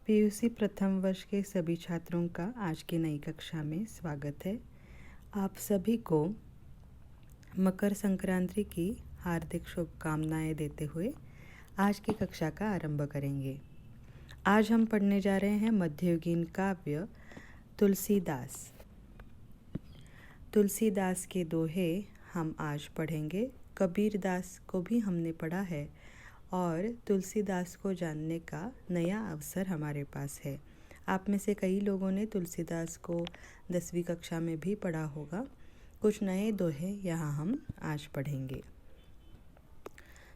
PUC प्रथम वर्ष के सभी छात्रों का आज की नई कक्षा में स्वागत है। आप सभी को मकर संक्रांति की हार्दिक शुभकामनाएं देते हुए आज की कक्षा का आरंभ करेंगे। आज हम पढ़ने जा रहे हैं मध्ययुगीन काव्य तुलसीदास। तुलसीदास के दोहे हम आज पढ़ेंगे। कबीरदास को भी हमने पढ़ा है और तुलसीदास को जानने का नया अवसर हमारे पास है। आप में से कई लोगों ने तुलसीदास को 10वीं कक्षा में भी पढ़ा होगा। कुछ नए दोहे यहाँ हम आज पढ़ेंगे।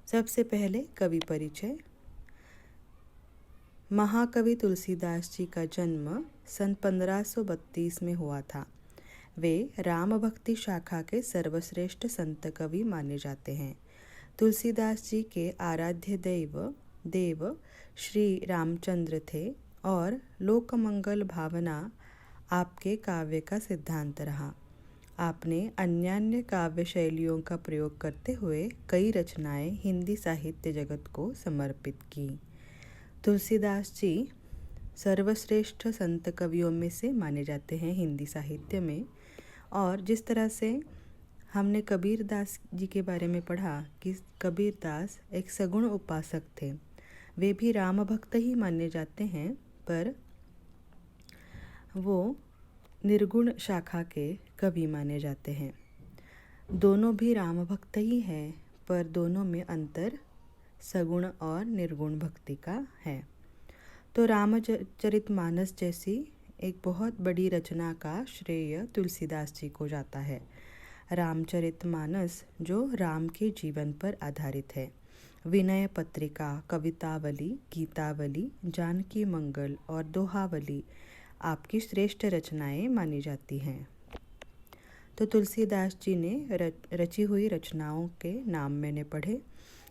सबसे पहले कवि परिचय। महाकवि तुलसीदास जी का जन्म सन 1532 में हुआ था। वे राम भक्ति शाखा के सर्वश्रेष्ठ संत कवि माने जाते हैं। तुलसीदास जी के आराध्य देव श्री रामचंद्र थे और लोकमंगल भावना आपके काव्य का सिद्धांत रहा। आपने अन्यान्य काव्य शैलियों का प्रयोग करते हुए कई रचनाएं हिंदी साहित्य जगत को समर्पित की। तुलसीदास जी सर्वश्रेष्ठ संत कवियों में से माने जाते हैं हिंदी साहित्य में। और जिस तरह से हमने कबीरदास जी के बारे में पढ़ा कि कबीरदास एक सगुण उपासक थे, वे भी राम भक्त ही माने जाते हैं, पर वो निर्गुण शाखा के कवि माने जाते हैं। दोनों भी राम भक्त ही हैं, पर दोनों में अंतर सगुण और निर्गुण भक्ति का है। तो रामचरितमानस जैसी एक बहुत बड़ी रचना का श्रेय तुलसीदास जी को जाता है। रामचरितमानस जो राम के जीवन पर आधारित है। विनय पत्रिका, कवितावली, गीतावली, जानकी मंगल और दोहावली आपकी श्रेष्ठ रचनाएं मानी जाती हैं। तो तुलसीदास जी ने रची हुई रचनाओं के नाम मैंने पढ़े।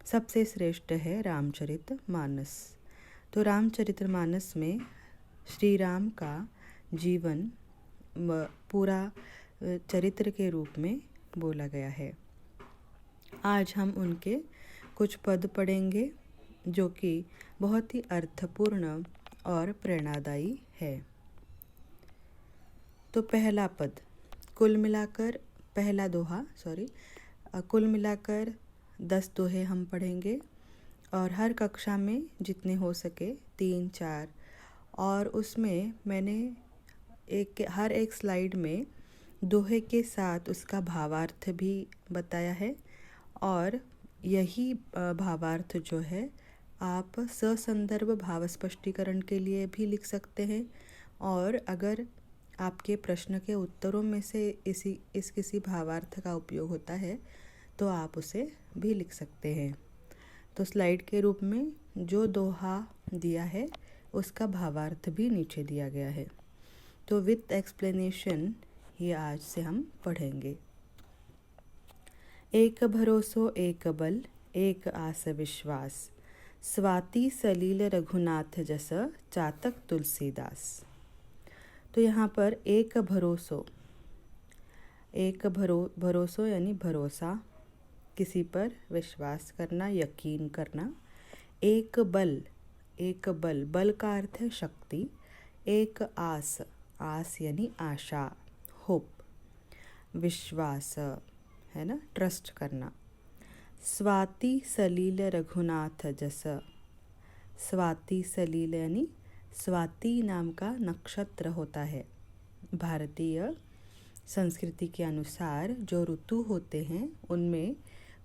सबसे श्रेष्ठ है रामचरितमानस। तो रामचरितमानस में श्री राम का जीवन पूरा चरित्र के रूप में बोला गया है। आज हम उनके कुछ पद पढ़ेंगे जो कि बहुत ही अर्थपूर्ण और प्रेरणादायी है। तो पहला पद, कुल मिलाकर कुल मिलाकर 10 दोहे हम पढ़ेंगे और हर कक्षा में जितने हो सके 3-4, और उसमें मैंने हर एक स्लाइड में दोहे के साथ उसका भावार्थ भी बताया है। और यही भावार्थ जो है आप ससंदर्भ भाव स्पष्टीकरण के लिए भी लिख सकते हैं, और अगर आपके प्रश्न के उत्तरों में से इस किसी भावार्थ का उपयोग होता है तो आप उसे भी लिख सकते हैं। तो स्लाइड के रूप में जो दोहा दिया है उसका भावार्थ भी नीचे दिया गया है। तो विथ एक्सप्लेनेशन ये आज से हम पढ़ेंगे। एक भरोसो एक बल, एक आस विश्वास, स्वाति सलील रघुनाथ जस, चातक तुलसीदास। तो यहाँ पर एक भरोसो यानी भरोसा, किसी पर विश्वास करना, यकीन करना। एक बल, बल का अर्थ है शक्ति। एक आस यानी आशा, होप, विश्वास है ना, ट्रस्ट करना। स्वाति सलील रघुनाथ जस, स्वाति सलील यानी स्वाति नाम का नक्षत्र होता है। भारतीय संस्कृति के अनुसार जो ऋतु होते हैं उनमें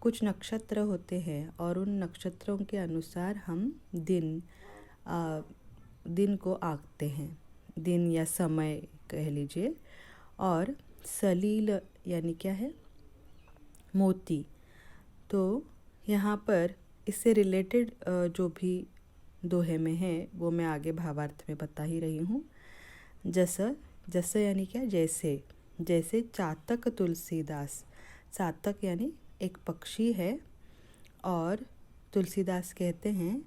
कुछ नक्षत्र होते हैं और उन नक्षत्रों के अनुसार हम दिन को आंकते हैं, दिन या समय कह लीजिए। और सलील यानी क्या है, मोती। तो यहाँ पर इससे रिलेटेड जो भी दोहे में है वो मैं आगे भावार्थ में बता ही रही हूँ। जस यानी क्या, जैसे चातक तुलसीदास। चातक यानी एक पक्षी है और तुलसीदास कहते हैं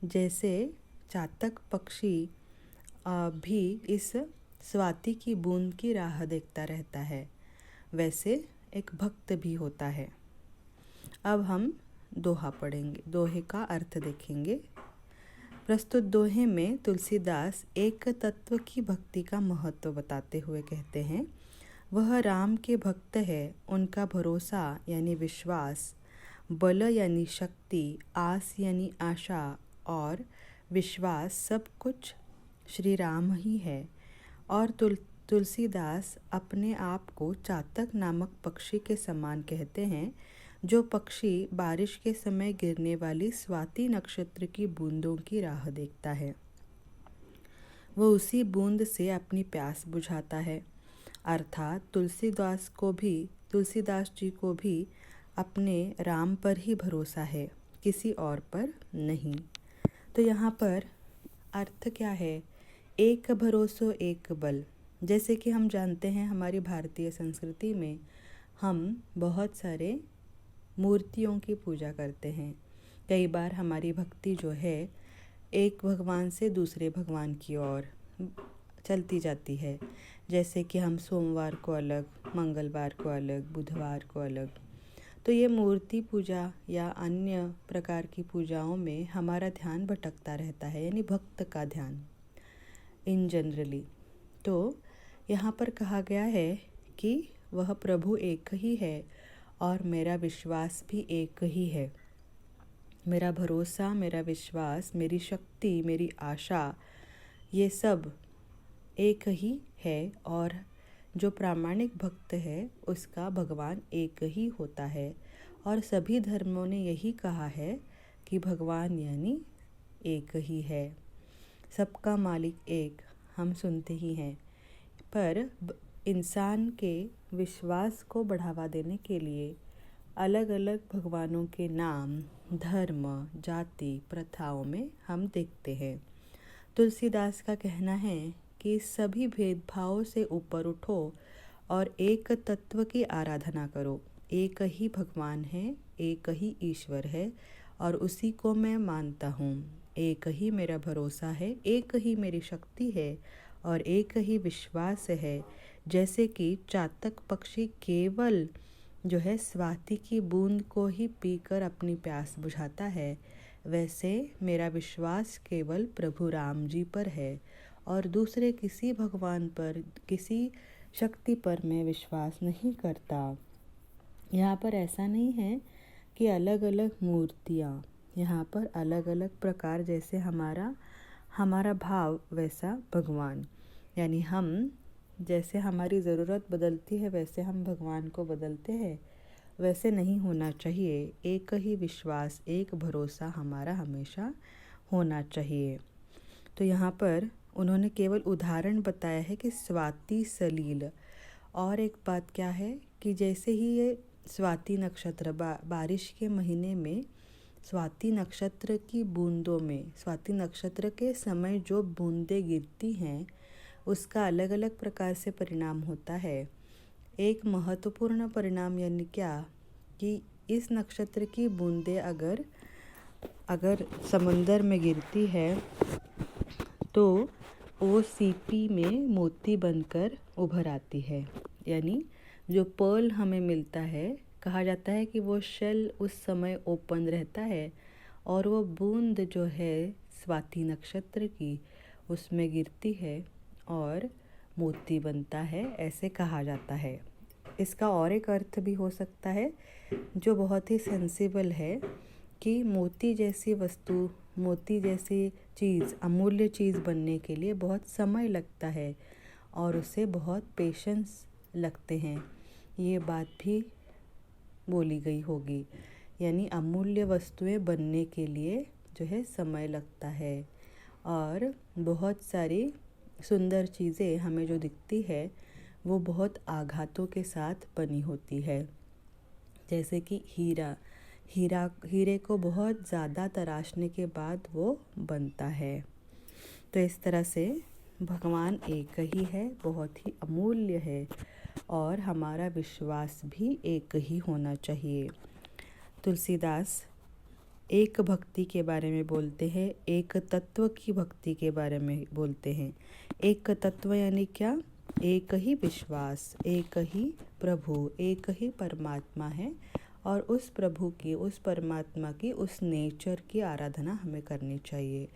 जैसे चातक पक्षी भी इस स्वाति की बूंद की राह देखता रहता है, वैसे एक भक्त भी होता है। अब हम दोहा पढ़ेंगे, दोहे का अर्थ देखेंगे। प्रस्तुत दोहे में तुलसीदास एक तत्व की भक्ति का महत्व बताते हुए कहते हैं, वह राम के भक्त है, उनका भरोसा यानी विश्वास, बल यानी शक्ति, आस यानी आशा और विश्वास सब कुछ श्री राम ही है। और तुलसीदास अपने आप को चातक नामक पक्षी के समान कहते हैं, जो पक्षी बारिश के समय गिरने वाली स्वाति नक्षत्र की बूंदों की राह देखता है। वह उसी बूंद से अपनी प्यास बुझाता है। अर्थात तुलसीदास जी को भी अपने राम पर ही भरोसा है, किसी और पर नहीं। तो यहाँ पर अर्थ क्या है? एक भरोसो एक बल। जैसे कि हम जानते हैं हमारी भारतीय संस्कृति में हम बहुत सारे मूर्तियों की पूजा करते हैं। कई बार हमारी भक्ति जो है एक भगवान से दूसरे भगवान की ओर चलती जाती है। जैसे कि हम सोमवार को अलग, मंगलवार को अलग, बुधवार को अलग। तो ये मूर्ति पूजा या अन्य प्रकार की पूजाओं में हमारा ध्यान भटकता रहता है, यानी भक्त का ध्यान इन जनरली। तो यहाँ पर कहा गया है कि वह प्रभु एक ही है और मेरा विश्वास भी एक ही है। मेरा भरोसा, मेरा विश्वास, मेरी शक्ति, मेरी आशा, ये सब एक ही है। और जो प्रामाणिक भक्त है उसका भगवान एक ही होता है। और सभी धर्मों ने यही कहा है कि भगवान यानी एक ही है, सबका मालिक एक, हम सुनते ही हैं। पर इंसान के विश्वास को बढ़ावा देने के लिए अलग अलग भगवानों के नाम धर्म, जाति, प्रथाओं में हम देखते हैं। तुलसीदास का कहना है कि सभी भेदभावों से ऊपर उठो और एक तत्व की आराधना करो। एक ही भगवान है, एक ही ईश्वर है और उसी को मैं मानता हूँ। एक ही मेरा भरोसा है, एक ही मेरी शक्ति है और एक ही विश्वास है। जैसे कि चातक पक्षी केवल जो है स्वाति की बूंद को ही पीकर अपनी प्यास बुझाता है, वैसे मेरा विश्वास केवल प्रभु राम जी पर है और दूसरे किसी भगवान पर, किसी शक्ति पर मैं विश्वास नहीं करता। यहाँ पर ऐसा नहीं है कि अलग अलग मूर्तियाँ, यहाँ पर अलग अलग प्रकार, जैसे हमारा भाव वैसा भगवान, यानी हम जैसे हमारी ज़रूरत बदलती है वैसे हम भगवान को बदलते हैं, वैसे नहीं होना चाहिए। एक ही विश्वास, एक भरोसा हमारा हमेशा होना चाहिए। तो यहाँ पर उन्होंने केवल उदाहरण बताया है कि स्वाति सलील। और एक बात क्या है कि जैसे ही ये स्वाति नक्षत्र बारिश के महीने में स्वाति नक्षत्र की बूंदों में, स्वाति नक्षत्र के समय जो बूंदें गिरती हैं उसका अलग अलग प्रकार से परिणाम होता है। एक महत्वपूर्ण परिणाम यानी क्या कि इस नक्षत्र की बूंदें अगर समंदर में गिरती है तो वो सीपी में मोती बनकर उभर आती है। यानी जो पर्ल हमें मिलता है, कहा जाता है कि वो शेल उस समय ओपन रहता है और वो बूंद जो है स्वाति नक्षत्र की उसमें गिरती है और मोती बनता है, ऐसे कहा जाता है। इसका और एक अर्थ भी हो सकता है जो बहुत ही सेंसिबल है कि मोती जैसी वस्तु, मोती जैसी चीज़, अमूल्य चीज़ बनने के लिए बहुत समय लगता है और उसे बहुत पेशेंस लगते हैं। ये बात भी बोली गई होगी, यानी अमूल्य वस्तुएं बनने के लिए जो है समय लगता है और बहुत सारी सुंदर चीज़ें हमें जो दिखती है वो बहुत आघातों के साथ बनी होती है। जैसे कि हीरे को बहुत ज़्यादा तराशने के बाद वो बनता है। तो इस तरह से भगवान एक ही है, बहुत ही अमूल्य है और हमारा विश्वास भी एक ही होना चाहिए। तुलसीदास एक भक्ति के बारे में बोलते हैं, एक तत्व की भक्ति के बारे में बोलते हैं। एक तत्व यानी क्या? एक ही विश्वास, एक ही प्रभु, एक ही परमात्मा है और उस प्रभु की, उस परमात्मा की, उस नेचर की आराधना हमें करनी चाहिए।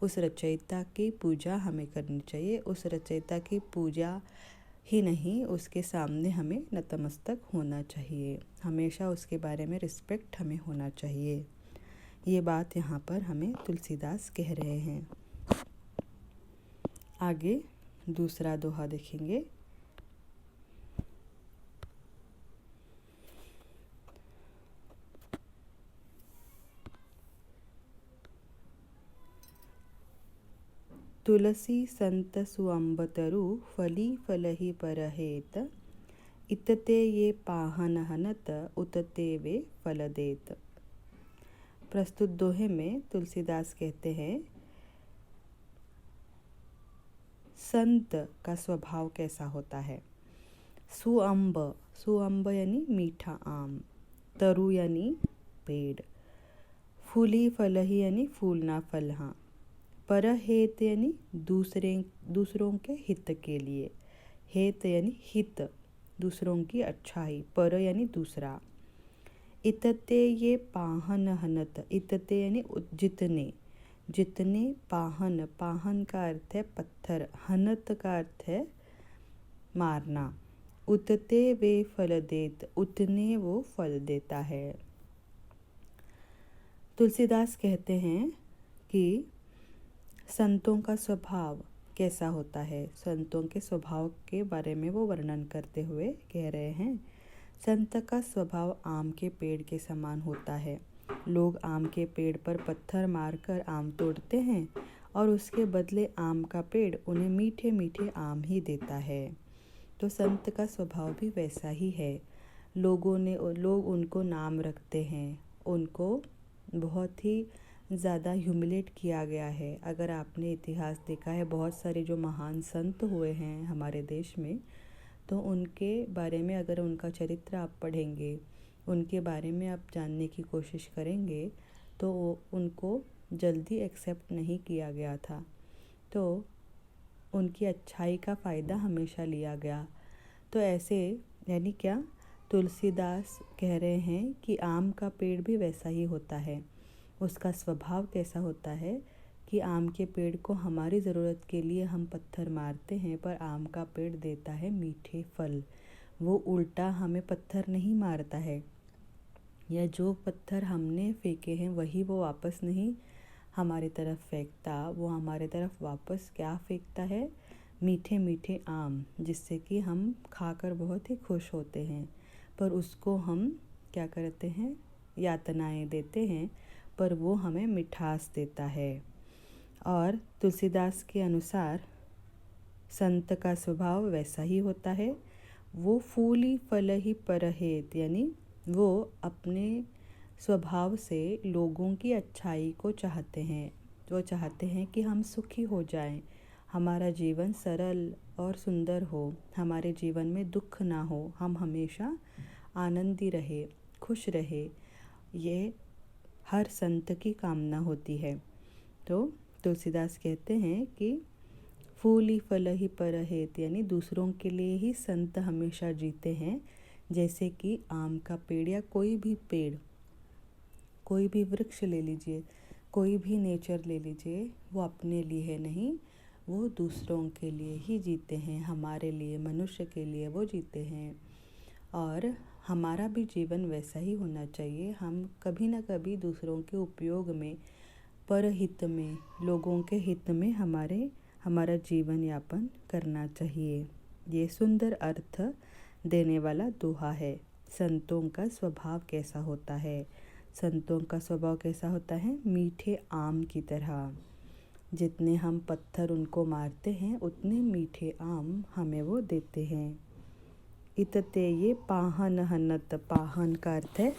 उस रचयिता की पूजा हमें करनी चाहिए। उस रचयिता की पूजा ही नहीं, उसके सामने हमें नतमस्तक होना चाहिए। हमेशा उसके बारे में रिस्पेक्ट हमें होना चाहिए। ये बात यहाँ पर हमें तुलसीदास कह रहे हैं। आगे दूसरा दोहा देखेंगे। तुलसी संत सुअंबतरु फली फलहि परहेत, इतते ये पाहन हनत उतते वे फल देत। प्रस्तुत दोहे में तुलसीदास कहते हैं, संत का स्वभाव कैसा होता है। सुअंब, सुअंब यानी मीठा आम, तरु यानी पेड़, फूली फलही यानी फूलना फलहा, परहेत यानी दूसरों के हित के लिए, हेत यानी हित, दूसरों की अच्छाई, पर यानी दूसरा। इतते ये पाहन हनत, इतते यानी जितने, जितने पाहन, पाहन का अर्थ है पत्थर, हनत का अर्थ है मारना, उतते वे फल देत, उतने वो फल देता है। तुलसीदास कहते हैं कि संतों का स्वभाव कैसा होता है। संतों के स्वभाव के बारे में वो वर्णन करते हुए कह रहे हैं, संत का स्वभाव आम के पेड़ के समान होता है। लोग आम के पेड़ पर पत्थर मारकर आम तोड़ते हैं और उसके बदले आम का पेड़ उन्हें मीठे मीठे आम ही देता है। तो संत का स्वभाव भी वैसा ही है। लोग उनको नाम रखते हैं, उनको बहुत ही ज़्यादा ह्यूमिलेट किया गया है। अगर आपने इतिहास देखा है, बहुत सारे जो महान संत हुए हैं हमारे देश में, तो उनके बारे में अगर उनका चरित्र आप पढ़ेंगे, उनके बारे में आप जानने की कोशिश करेंगे, तो उनको जल्दी एक्सेप्ट नहीं किया गया था। तो उनकी अच्छाई का फ़ायदा हमेशा लिया गया। तो ऐसे यानी क्या, तुलसीदास कह रहे हैं कि आम का पेड़ भी वैसा ही होता है। उसका स्वभाव कैसा होता है कि आम के पेड़ को हमारी ज़रूरत के लिए हम पत्थर मारते हैं, पर आम का पेड़ देता है मीठे फल। वो उल्टा हमें पत्थर नहीं मारता है, या जो पत्थर हमने फेंके हैं वही वो वापस नहीं हमारी तरफ फेंकता। वो हमारे तरफ वापस क्या फेंकता है, मीठे मीठे आम, जिससे कि हम खाकर बहुत ही खुश होते हैं। पर उसको हम क्या करते हैं, यातनाएं देते हैं, पर वो हमें मिठास देता है। और तुलसीदास के अनुसार संत का स्वभाव वैसा ही होता है। वो फूली फल ही परहेत, यानी वो अपने स्वभाव से लोगों की अच्छाई को चाहते हैं। वो चाहते हैं कि हम सुखी हो जाएं, हमारा जीवन सरल और सुंदर हो, हमारे जीवन में दुख ना हो, हम हमेशा आनंदी रहे, खुश रहे। ये हर संत की कामना होती है। तो तुलसीदास कहते हैं कि फूली फल ही परहेत, यानी दूसरों के लिए ही संत हमेशा जीते हैं। जैसे कि आम का पेड़ या कोई भी पेड़, कोई भी वृक्ष ले लीजिए, कोई भी नेचर ले लीजिए, वो अपने लिए नहीं, वो दूसरों के लिए ही जीते हैं, हमारे लिए, मनुष्य के लिए वो जीते हैं। और हमारा भी जीवन वैसा ही होना चाहिए। हम कभी ना कभी दूसरों के उपयोग में, परहित में, लोगों के हित में हमारा जीवन यापन करना चाहिए। ये सुंदर अर्थ देने वाला दोहा है। संतों का स्वभाव कैसा होता है। संतों का स्वभाव कैसा होता है, मीठे आम की तरह। जितने हम पत्थर उनको मारते हैं, उतने मीठे आम हमें वो देते हैं। इतते ये पाहन हनत, पाहन का अर्थ है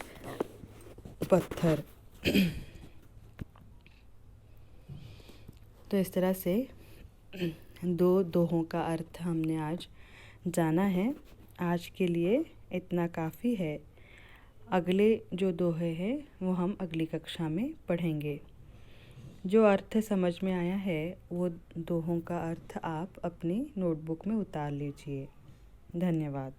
पत्थर। तो इस तरह से दो दोहों का अर्थ हमने आज जाना है। आज के लिए इतना काफ़ी है। अगले जो दोहे हैं वो हम अगली कक्षा में पढ़ेंगे। जो अर्थ समझ में आया है वो दोहों का अर्थ आप अपनी नोटबुक में उतार लीजिए। धन्यवाद।